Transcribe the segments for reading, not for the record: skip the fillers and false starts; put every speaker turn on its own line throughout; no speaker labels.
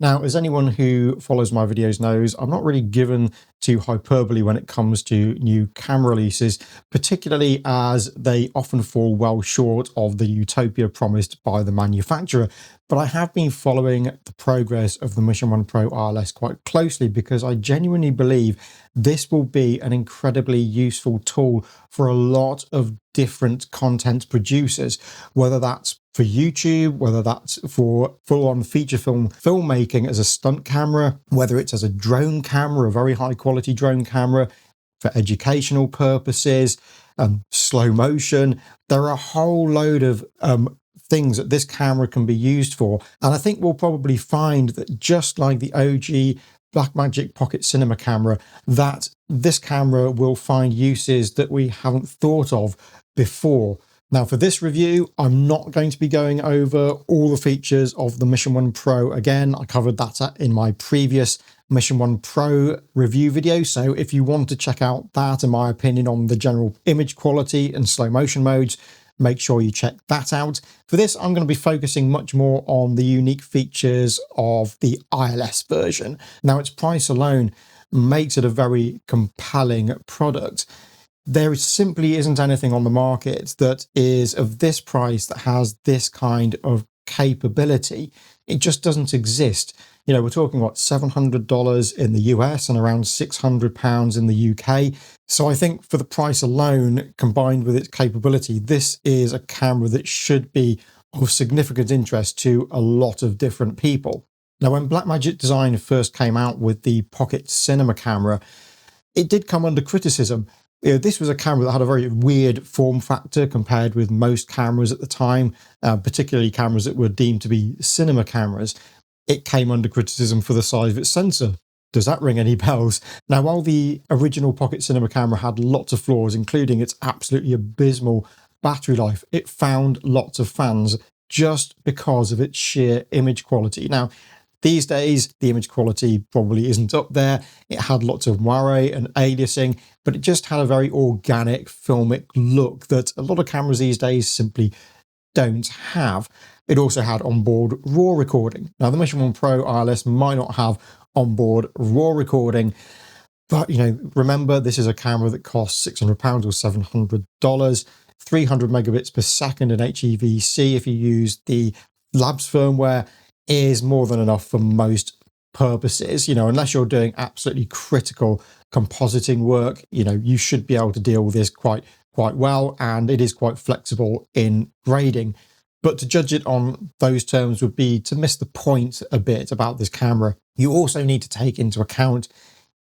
Now, as anyone who follows my videos knows, I'm not really given to hyperbole when it comes to new camera releases, particularly as they often fall well short of the utopia promised by the manufacturer. But I have been following the progress of the Mission 1 Pro ILS quite closely because I genuinely believe this will be an incredibly useful tool for a lot of different content producers, whether that's for YouTube, whether that's for full-on feature film filmmaking as a stunt camera, whether it's as a drone camera, a very high quality drone camera, for educational purposes, slow motion. There are a whole load of things that this camera can be used for. And I think we'll probably find that just like the OG Blackmagic Pocket Cinema camera, that this camera will find uses that we haven't thought of before. Now for this review, I'm not going to be going over all the features of the Mission 1 Pro again. I covered that in my previous Mission 1 Pro review video. So if you want to check out that and my opinion on the general image quality and slow motion modes, make sure you check that out. For this, I'm going to be focusing much more on the unique features of the ILS version. Now, its price alone makes it a very compelling product. There simply isn't anything on the market that is of this price that has this kind of capability. It just doesn't exist. You know, we're talking what, $700 in the US and around £600 in the UK. So I think for the price alone, combined with its capability, this is a camera that should be of significant interest to a lot of different people. Now, when Blackmagic Design first came out with the Pocket Cinema camera, it did come under criticism. You know, this was a camera that had a very weird form factor compared with most cameras at the time, particularly cameras that were deemed to be cinema cameras. It came under criticism for the size of its sensor. Does that ring any bells? Now, while the original Pocket Cinema camera had lots of flaws, including its absolutely abysmal battery life, it found lots of fans just because of its sheer image quality. Now, these days, the image quality probably isn't up there. It had lots of moire and aliasing, but it just had a very organic, filmic look that a lot of cameras these days simply don't have. It also had onboard RAW recording. Now, the Mission 1 Pro ILS might not have onboard RAW recording, but, you know, remember, this is a camera that costs £600 or $700, 300 megabits per second in HEVC if you use the Labs firmware is more than enough for most purposes. You know, unless you're doing absolutely critical compositing work, you know, you should be able to deal with this quite well, and it is quite flexible in grading. But to judge it on those terms would be to miss the point a bit about this camera. You also need to take into account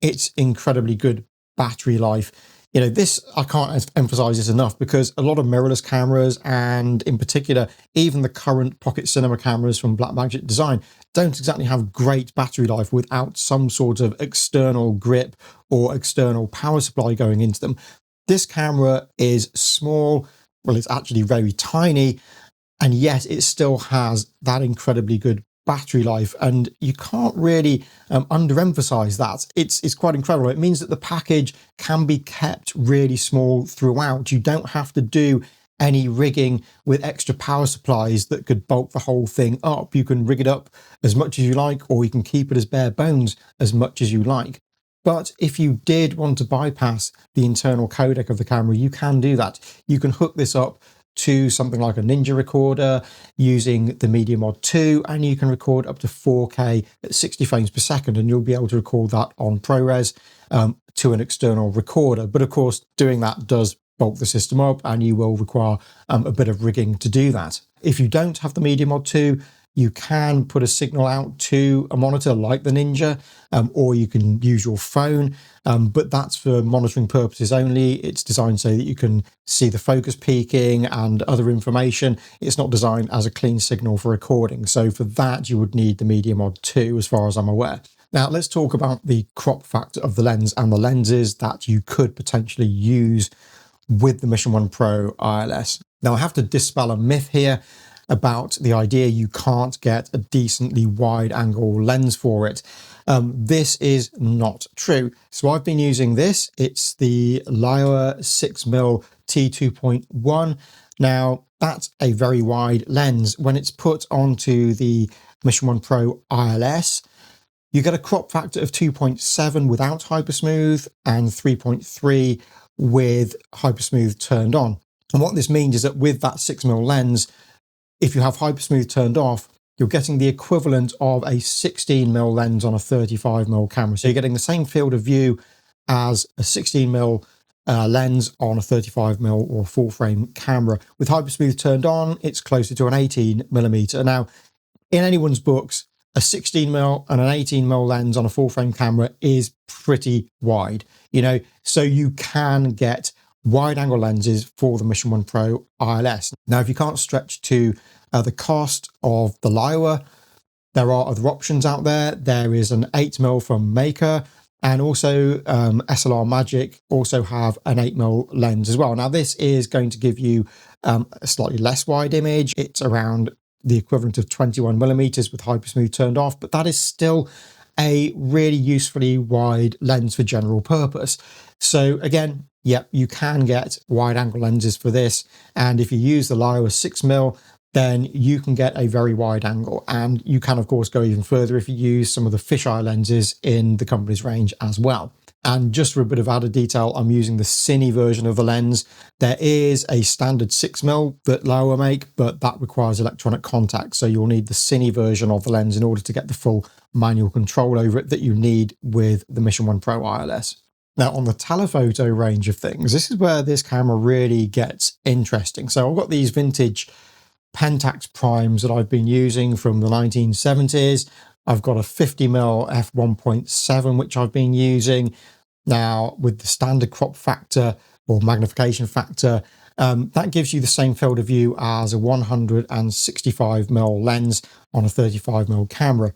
its incredibly good battery life. You know, this, I can't emphasize this enough, because a lot of mirrorless cameras, and in particular, even the current Pocket Cinema cameras from Blackmagic Design, don't exactly have great battery life without some sort of external grip or external power supply going into them. This camera is small, well, it's actually very tiny, and yet it still has that incredibly good battery life, and you can't really underemphasize that. It's quite incredible. It means that the package can be kept really small throughout. You don't have to do any rigging with extra power supplies that could bulk the whole thing up. You can rig it up as much as you like, or you can keep it as bare bones as much as you like. But if you did want to bypass the internal codec of the camera, you can do that. You can hook this up to something like a Ninja recorder using the Media Mod 2, and you can record up to 4K at 60 frames per second, and you'll be able to record that on ProRes to an external recorder. But of course, doing that does bulk the system up, and you will require a bit of rigging to do that. If you don't have the Media Mod 2, you can put a signal out to a monitor like the Ninja, or you can use your phone, but that's for monitoring purposes only. It's designed so that you can see the focus peaking and other information. It's not designed as a clean signal for recording. So for that, you would need the Media Mod 2, as far as I'm aware. Now, let's talk about the crop factor of the lens and the lenses that you could potentially use with the Mission 1 Pro ILS. Now, I have to dispel a myth here about the idea you can't get a decently wide angle lens for it. This is not true. So I've been using this. It's the Laowa 6mm T2.1. Now, that's a very wide lens. When it's put onto the Mission 1 Pro ILS, you get a crop factor of 2.7 without HyperSmooth and 3.3 with HyperSmooth turned on. And what this means is that with that 6mm lens, if you have HyperSmooth turned off, you're getting the equivalent of a 16mm lens on a 35mm camera. So you're getting the same field of view as a 16mm lens on a 35mm or full frame camera. With HyperSmooth turned on, it's closer to an 18mm. Now, in anyone's books, a 16mm and an 18mm lens on a full frame camera is pretty wide, you know, so you can get wide angle lenses for the Mission 1 Pro ILS. Now, if you can't stretch to the cost of the Leica, there are other options out there. There is an 8mm from Maker, and also SLR Magic also have an 8mm lens as well. Now, this is going to give you a slightly less wide image. It's around the equivalent of 21mm with HyperSmooth turned off, but that is still a really usefully wide lens for general purpose. So again, yep, you can get wide angle lenses for this. And if you use the Leica 6mm, then you can get a very wide angle. And you can, of course, go even further if you use some of the fisheye lenses in the company's range as well. And just for a bit of added detail, I'm using the Cine version of the lens. There is a standard 6mm that Leica make, but that requires electronic contact. So you'll need the Cine version of the lens in order to get the full manual control over it that you need with the Mission 1 Pro ILS. Now, on the telephoto range of things, this is where this camera really gets interesting. So I've got these vintage Pentax primes that I've been using from the 1970s. I've got a 50mm f1.7, which I've been using. Now, with the standard crop factor or magnification factor, that gives you the same field of view as a 165mm lens on a 35mm camera.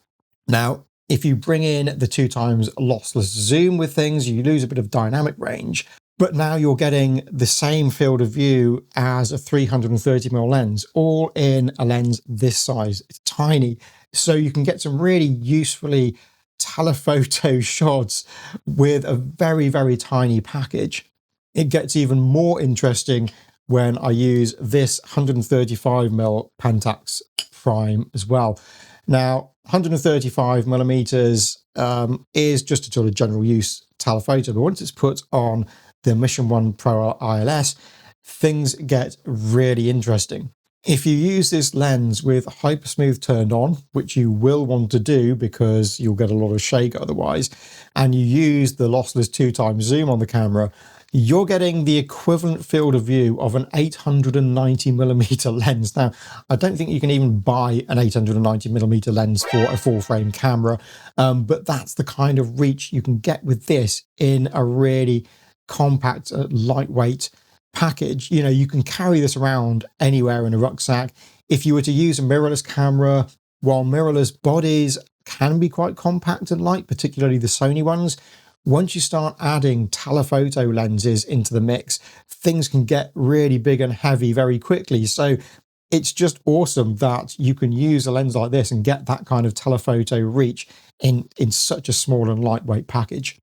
Now, if you bring in the 2x lossless zoom with things, you lose a bit of dynamic range, but now you're getting the same field of view as a 330mm lens, all in a lens this size. It's tiny, so you can get some really usefully telephoto shots with a very, very tiny package. It gets even more interesting when I use this 135mm Pentax prime as well. Now, 135mm is just a sort of general use telephoto, but once it's put on the Mission 1 Pro ILS, things get really interesting. If you use this lens with HyperSmooth turned on, which you will want to do because you'll get a lot of shake otherwise, and you use the lossless 2x zoom on the camera, you're getting the equivalent field of view of an 890mm lens. Now, I don't think you can even buy an 890mm lens for a full frame camera, but that's the kind of reach you can get with this in a really compact, lightweight package. You know, you can carry this around anywhere in a rucksack. If you were to use a mirrorless camera, while mirrorless bodies can be quite compact and light, particularly the Sony ones, once you start adding telephoto lenses into the mix, things can get really big and heavy very quickly. So it's just awesome that you can use a lens like this and get that kind of telephoto reach in such a small and lightweight package.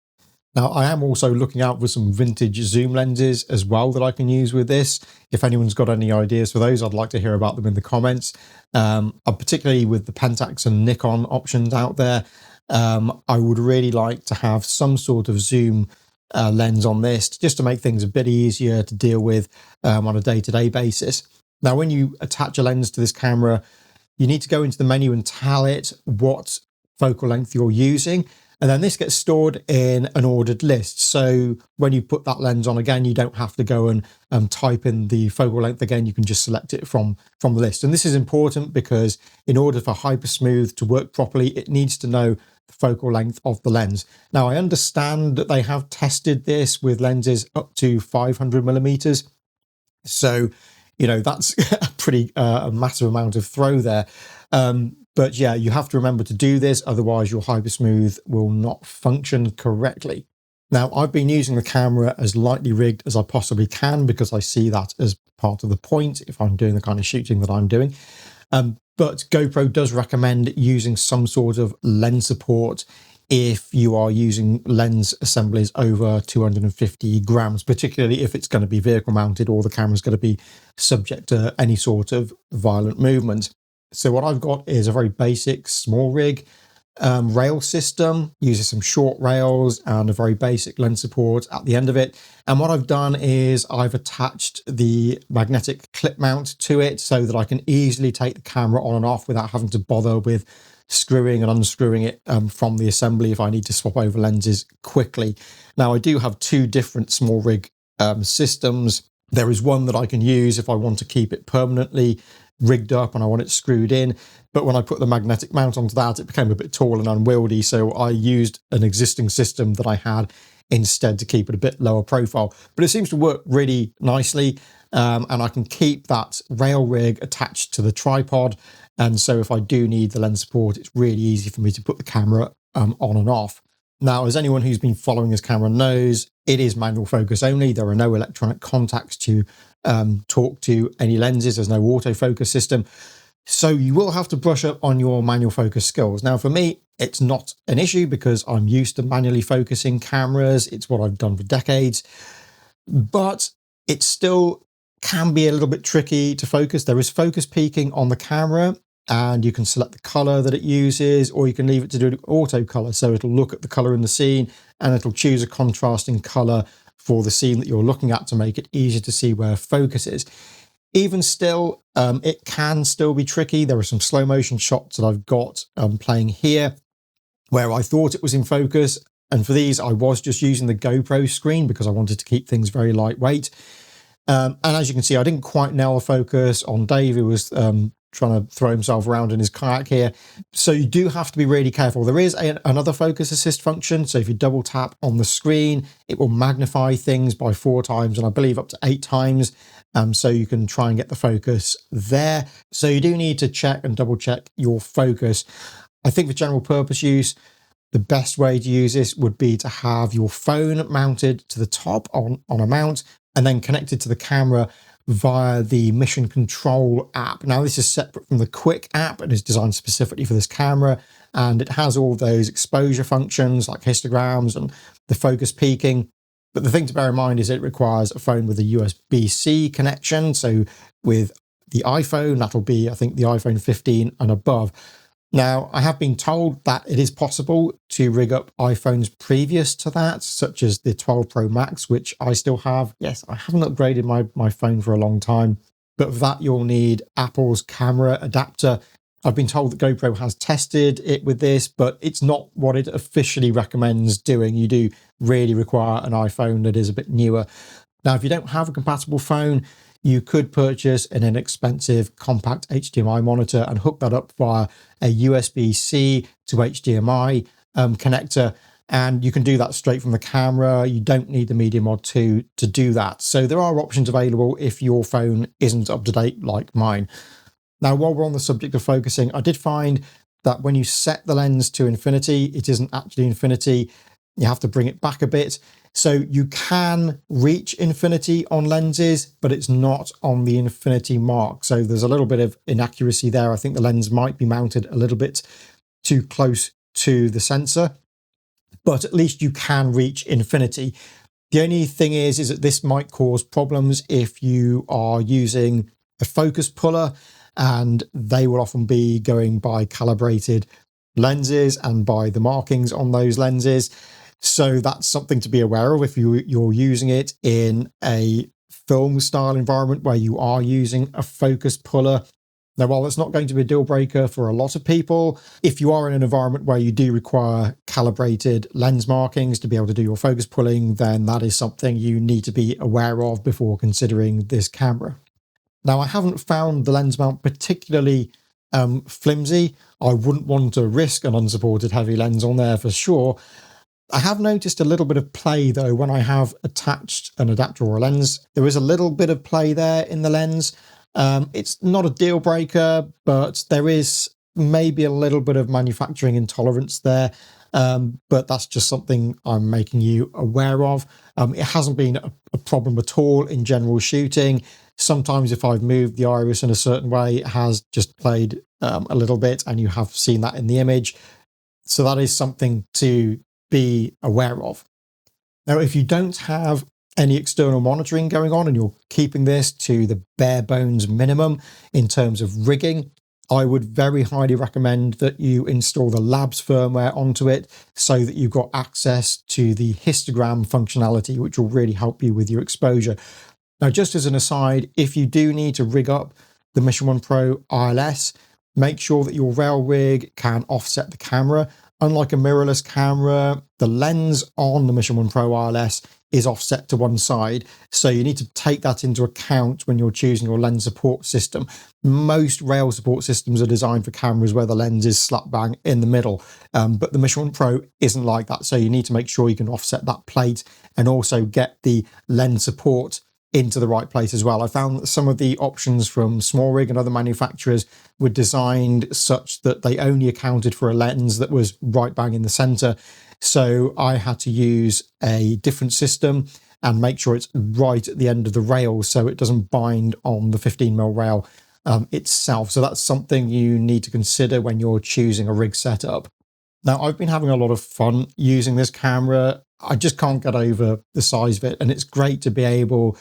Now, I am also looking out for some vintage zoom lenses as well that I can use with this. If anyone's got any ideas for those, I'd like to hear about them in the comments. Particularly with the Pentax and Nikon options out there, I would really like to have some sort of zoom lens on this just to make things a bit easier to deal with on a day-to-day basis. Now, when you attach a lens to this camera, you need to go into the menu and tell it what focal length you're using. And then this gets stored in an ordered list. So when you put that lens on again, you don't have to go and type in the focal length again. You can just select it from the list. And this is important because in order for HyperSmooth to work properly, it needs to know the focal length of the lens. Now, I understand that they have tested this with lenses up to 500mm. So, you know, that's a pretty a massive amount of throw there. But yeah, you have to remember to do this, otherwise your HyperSmooth will not function correctly. Now, I've been using the camera as lightly rigged as I possibly can because I see that as part of the point if I'm doing the kind of shooting that I'm doing. But GoPro does recommend using some sort of lens support if you are using lens assemblies over 250 grams, particularly if it's going to be vehicle mounted or the camera's going to be subject to any sort of violent movement. So what I've got is a very basic small rig rail system, uses some short rails and a very basic lens support at the end of it. And what I've done is I've attached the magnetic clip mount to it so that I can easily take the camera on and off without having to bother with screwing and unscrewing it from the assembly if I need to swap over lenses quickly. Now, I do have two different small rig systems. There is one that I can use if I want to keep it permanently rigged up and I want it screwed in. But when I put the magnetic mount onto that, it became a bit tall and unwieldy. So I used an existing system that I had instead to keep it a bit lower profile. But it seems to work really nicely. And I can keep that rail rig attached to the tripod. And so if I do need the lens support, it's really easy for me to put the camera on and off. Now, as anyone who's been following this camera knows, it is manual focus only. There are no electronic contacts to talk to any lenses. There's no autofocus system. So you will have to brush up on your manual focus skills. Now, for me, it's not an issue because I'm used to manually focusing cameras. It's what I've done for decades. But it still can be a little bit tricky to focus. There is focus peaking on the camera, and you can select the color that it uses, or you can leave it to do auto color. So it'll look at the color in the scene and it'll choose a contrasting color for the scene that you're looking at to make it easier to see where focus is. Even still, it can still be tricky. There are some slow motion shots that I've got playing here where I thought it was in focus. And for these, I was just using the GoPro screen because I wanted to keep things very lightweight. And as you can see, I didn't quite nail the focus on Dave, who was trying to throw himself around in his kayak here. So you do have to be really careful. There is another focus assist function. So if you double tap on the screen, it will magnify things by 4 times and I believe up to 8 times. So you can try and get the focus there. So you do need to check and double check your focus. I think for general purpose use, the best way to use this would be to have your phone mounted to the top on a mount and then connected to the camera via the Mission Control app. Now, this is separate from the Quick app and is designed specifically for this camera, and it has all those exposure functions like histograms and the focus peaking. But the thing to bear in mind is it requires a phone with a USB-C connection. So with the iPhone, that'll be, I think, the iPhone 15 and above. Now, I have been told that it is possible to rig up iPhones previous to that, such as the 12 Pro Max, which I still have. Yes, I haven't upgraded my phone for a long time, but for that you'll need Apple's camera adapter. I've been told that GoPro has tested it with this, but it's not what it officially recommends doing. You do really require an iPhone that is a bit newer. Now, if you don't have a compatible phone, you could purchase an inexpensive compact HDMI monitor and hook that up via a USB-C to HDMI connector. And you can do that straight from the camera. You don't need the Media Mod 2 to do that. So there are options available if your phone isn't up to date like mine. Now, while we're on the subject of focusing, I did find that when you set the lens to infinity, it isn't actually infinity. You have to bring it back a bit. So you can reach infinity on lenses, but it's not on the infinity mark. So there's a little bit of inaccuracy there. I think the lens might be mounted a little bit too close to the sensor, but at least you can reach infinity. The only thing is that this might cause problems if you are using a focus puller, and they will often be going by calibrated lenses and by the markings on those lenses. So that's something to be aware of if you're using it in a film style environment where you are using a focus puller. Now, while it's not going to be a deal breaker for a lot of people, if you are in an environment where you do require calibrated lens markings to be able to do your focus pulling, then that is something you need to be aware of before considering this camera. Now, I haven't found the lens mount particularly flimsy. I wouldn't want to risk an unsupported heavy lens on there for sure. I have noticed a little bit of play though when I have attached an adapter or a lens. There is a little bit of play there in the lens. It's not a deal breaker, but there is maybe a little bit of manufacturing intolerance there. But that's just something I'm making you aware of. It hasn't been a problem at all in general shooting. Sometimes if I've moved the iris in a certain way, it has just played a little bit, and you have seen that in the image. So that is something to be aware of. Now, if you don't have any external monitoring going on and you're keeping this to the bare bones minimum in terms of rigging, I would very highly recommend that you install the Labs firmware onto it so that you've got access to the histogram functionality, which will really help you with your exposure. Now, just as an aside, if you do need to rig up the Mission 1 Pro ILS, make sure that your rail rig can offset the camera. Unlike a mirrorless camera, the lens on the Mission 1 Pro ILS is offset to one side. So you need to take that into account when you're choosing your lens support system. Most rail support systems are designed for cameras where the lens is slap bang in the middle. But the Mission 1 Pro isn't like that. So you need to make sure you can offset that plate and also get the lens support into the right place as well. I found that some of the options from SmallRig and other manufacturers were designed such that they only accounted for a lens that was right bang in the center. So I had to use a different system and make sure it's right at the end of the rail so it doesn't bind on the 15mm rail itself. So that's something you need to consider when you're choosing a rig setup. Now, I've been having a lot of fun using this camera. I just can't get over the size of it, and it's great to be able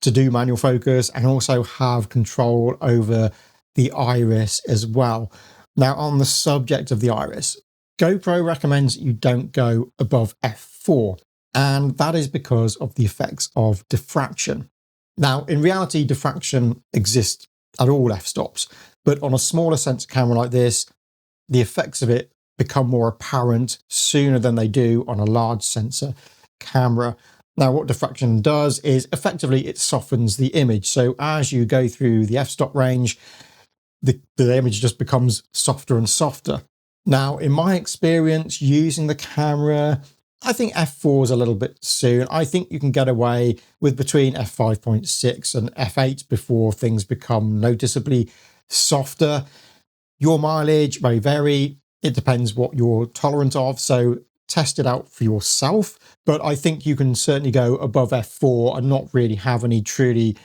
to do manual focus and also have control over the iris as well. Now, on the subject of the iris, GoPro recommends you don't go above f4, and that is because of the effects of diffraction. Now, in reality, diffraction exists at all f-stops, but on a smaller sensor camera like this, the effects of it become more apparent sooner than they do on a large sensor camera. Now, what diffraction does is effectively it softens the image. So as you go through the f-stop range, the image just becomes softer and softer. Now, in my experience using the camera, I think f4 is a little bit soon. I think you can get away with between f5.6 and f8 before things become noticeably softer. Your mileage may vary. It depends what you're tolerant of. So test it out for yourself. But I think you can certainly go above f4 and not really have any truly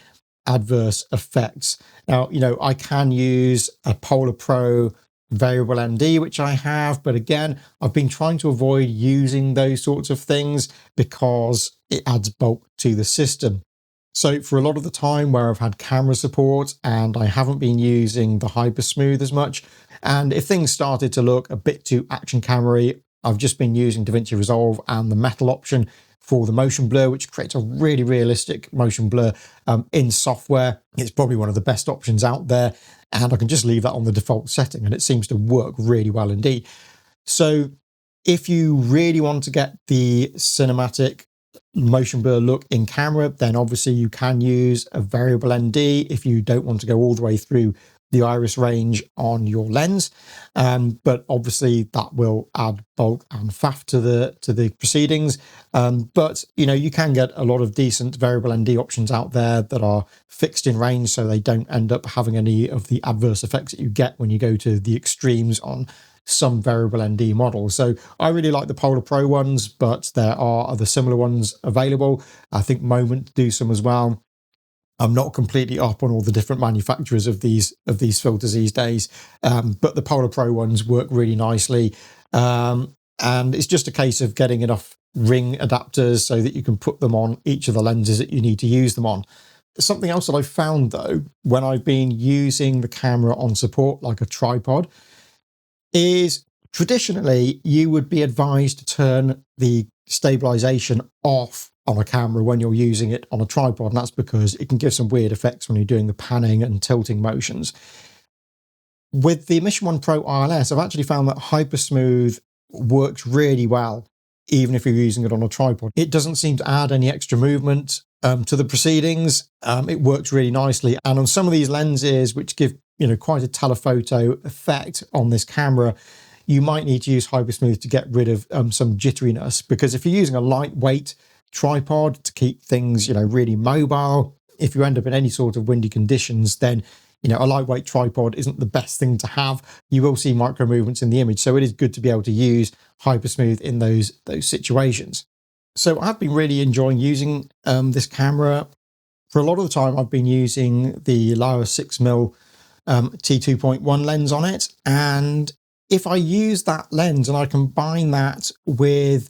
adverse effects. Now, I can use a Polar Pro variable ND, which I have, but again, I've been trying to avoid using those sorts of things because it adds bulk to the system. So for a lot of the time where I've had camera support and I haven't been using the HyperSmooth as much, and if things started to look a bit too action camera-y, I've just been using DaVinci Resolve and the metal option for the motion blur, which creates a really realistic motion blur in software. It's probably one of the best options out there, and I can just leave that on the default setting and it seems to work really well indeed. So if you really want to get the cinematic motion blur look in camera, then obviously you can use a variable ND if you don't want to go all the way through the iris range on your lens, but obviously that will add bulk and faff to the proceedings. But you can get a lot of decent variable ND options out there that are fixed in range, so they don't end up having any of the adverse effects that you get when you go to the extremes on some variable ND models. So I really like the Polar Pro ones, but there are other similar ones available. I think Moment do some as well. I'm not completely up on all the different manufacturers of these filters these days, but the Polar Pro ones work really nicely. And it's just a case of getting enough ring adapters so that you can put them on each of the lenses that you need to use them on. Something else that I've found though, when I've been using the camera on support like a tripod, is traditionally you would be advised to turn the stabilization off on a camera when you're using it on a tripod, and that's because it can give some weird effects when you're doing the panning and tilting motions. With the Mission 1 Pro ILS, I've actually found that HyperSmooth works really well, even if you're using it on a tripod. It doesn't seem to add any extra movement to the proceedings. It works really nicely. And on some of these lenses, which give quite a telephoto effect on this camera, you might need to use HyperSmooth to get rid of some jitteriness, because if you're using a lightweight tripod to keep things really mobile, if you end up in any sort of windy conditions, then a lightweight tripod isn't the best thing to have. You will see micro movements in the image, so it is good to be able to use HyperSmooth in those situations. So I've been really enjoying using this camera. For a lot of the time I've been using the Leica 6mm t2.1 lens on it, and if I use that lens and I combine that with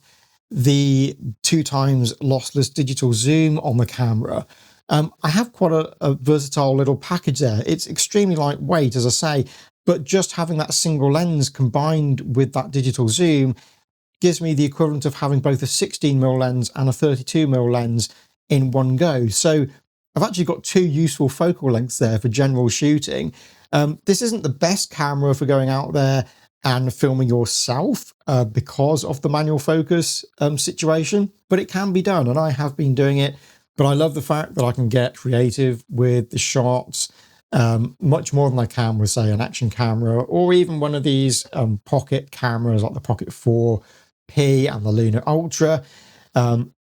the 2x lossless digital zoom on the camera, I have quite a versatile little package there. It's extremely lightweight, as I say, but just having that single lens combined with that digital zoom gives me the equivalent of having both a 16mm lens and a 32mm lens in one go. So I've actually got two useful focal lengths there for general shooting. This isn't the best camera for going out there and filming yourself because of the manual focus situation, but it can be done, and I have been doing it. But I love the fact that I can get creative with the shots much more than I can with, say, an action camera, or even one of these pocket cameras like the Pocket 4P and the Lunar Ultra.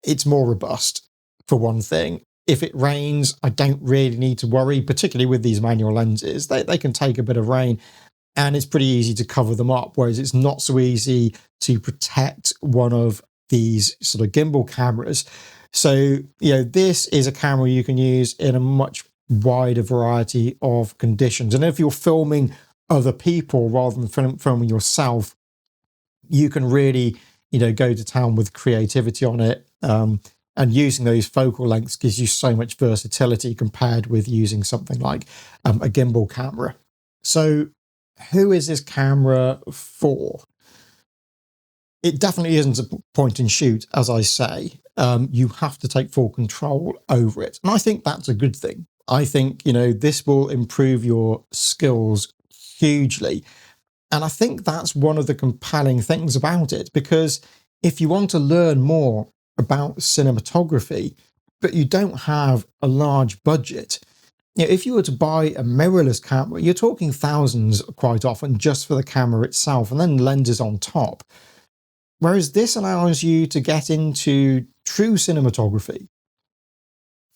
It's more robust, for one thing. If it rains, I don't really need to worry, particularly with these manual lenses. They can take a bit of rain, and it's pretty easy to cover them up, whereas it's not so easy to protect one of these sort of gimbal cameras. So, this is a camera you can use in a much wider variety of conditions. And if you're filming other people rather than filming yourself, you can really, go to town with creativity on it. And using those focal lengths gives you so much versatility compared with using something like a gimbal camera. So who is this camera for? It definitely isn't a point and shoot, as I say. You have to take full control over it. And I think that's a good thing. I think, this will improve your skills hugely. And I think that's one of the compelling things about it, because if you want to learn more about cinematography, but you don't have a large budget, if you were to buy a mirrorless camera, you're talking thousands quite often just for the camera itself, and then lenses on top. Whereas this allows you to get into true cinematography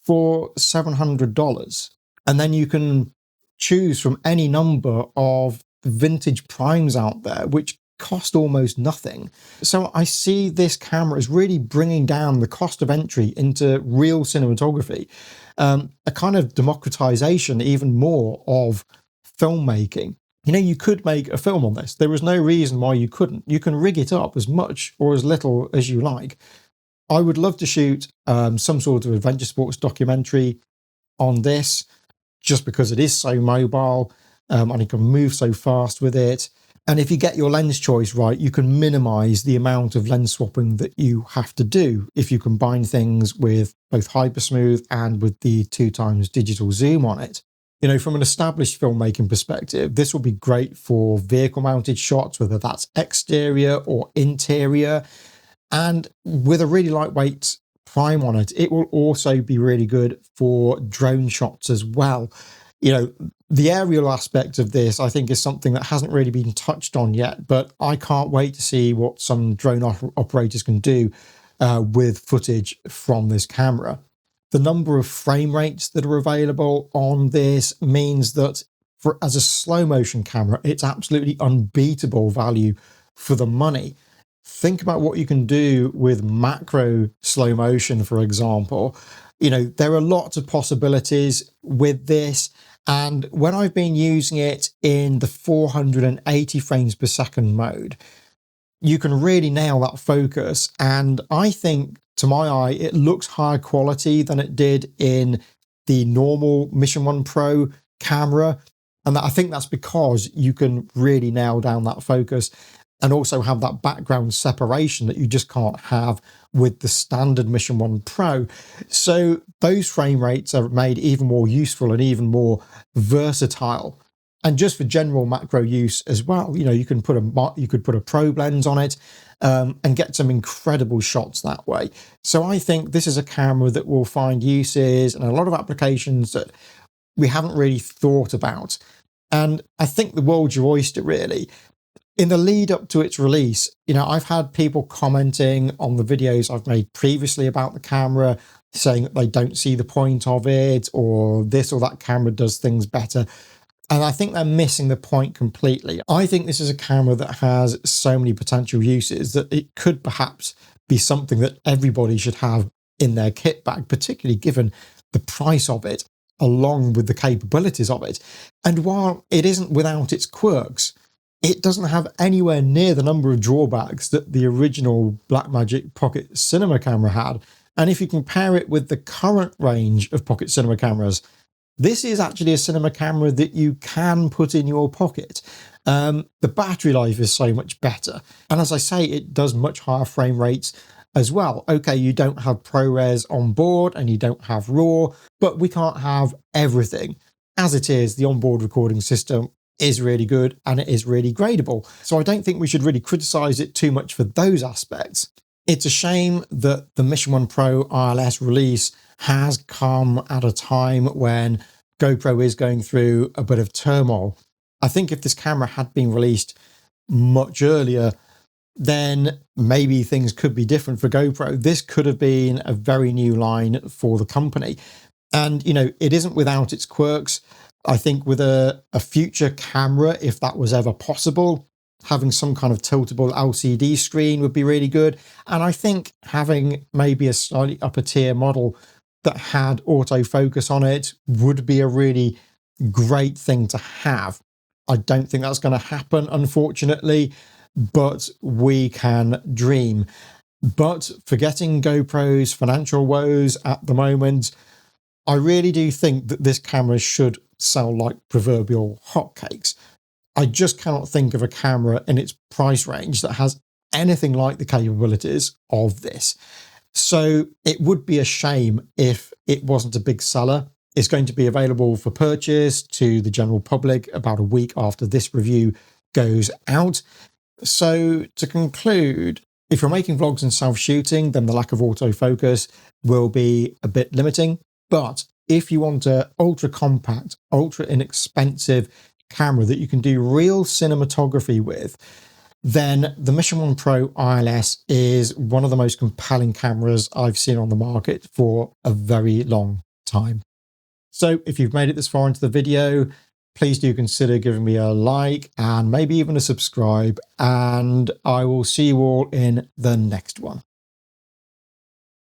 for $700. And then you can choose from any number of vintage primes out there, which cost almost nothing. So I see this camera as really bringing down the cost of entry into real cinematography, a kind of democratization even more of filmmaking. You could make a film on this. There is no reason why you couldn't. You can rig it up as much or as little as you like. I would love to shoot some sort of adventure sports documentary on this, just because it is so mobile and you can move so fast with it. And if you get your lens choice right, you can minimize the amount of lens swapping that you have to do if you combine things with both HyperSmooth and with the 2x digital zoom on it. From an established filmmaking perspective, this will be great for vehicle mounted shots, whether that's exterior or interior. And with a really lightweight prime on it, it will also be really good for drone shots as well. The aerial aspect of this, I think, is something that hasn't really been touched on yet, but I can't wait to see what some drone operators can do with footage from this camera. The number of frame rates that are available on this means that as a slow motion camera, it's absolutely unbeatable value for the money. Think about what you can do with macro slow motion, for example. There are lots of possibilities with this. And when I've been using it in the 480 frames per second mode, you can really nail that focus. And I think, to my eye, it looks higher quality than it did in the normal Mission 1 Pro camera. And I think that's because you can really nail down that focus and also have that background separation that you just can't have with the standard Mission 1 Pro. So those frame rates are made even more useful and even more versatile. And just for general macro use as well, you could put a probe lens on it and get some incredible shots that way. So I think this is a camera that will find uses and a lot of applications that we haven't really thought about. And I think the world's your oyster, really. In the lead up to its release, I've had people commenting on the videos I've made previously about the camera, saying that they don't see the point of it, or this or that camera does things better. And I think they're missing the point completely. I think this is a camera that has so many potential uses that it could perhaps be something that everybody should have in their kit bag, particularly given the price of it, along with the capabilities of it. And while it isn't without its quirks, it doesn't have anywhere near the number of drawbacks that the original Blackmagic Pocket Cinema camera had. And if you compare it with the current range of Pocket Cinema cameras, this is actually a cinema camera that you can put in your pocket. The battery life is so much better. And as I say, it does much higher frame rates as well. Okay, you don't have ProRes on board and you don't have RAW, but we can't have everything. As it is, the onboard recording system is really good and it is really gradable. So I don't think we should really criticize it too much for those aspects. It's a shame that the Mission 1 Pro ILS release has come at a time when GoPro is going through a bit of turmoil. I think if this camera had been released much earlier, then maybe things could be different for GoPro. This could have been a very new line for the company. And, you know, it isn't without its quirks. I think with a future camera, if that was ever possible, having some kind of tiltable LCD screen would be really good. And I think having maybe a slightly upper tier model that had autofocus on it would be a really great thing to have. I don't think that's going to happen, unfortunately, but we can dream. But forgetting GoPro's financial woes at the moment, I really do think that this camera should sell like proverbial hotcakes. I just cannot think of a camera in its price range that has anything like the capabilities of this. So it would be a shame if it wasn't a big seller. It's going to be available for purchase to the general public about a week after this review goes out. So to conclude, if you're making vlogs and self-shooting, then the lack of autofocus will be a bit limiting. But if you want an ultra compact, ultra inexpensive camera that you can do real cinematography with, then the Mission 1 Pro ILS is one of the most compelling cameras I've seen on the market for a very long time. So if you've made it this far into the video, please do consider giving me a like and maybe even a subscribe, and I will see you all in the next one.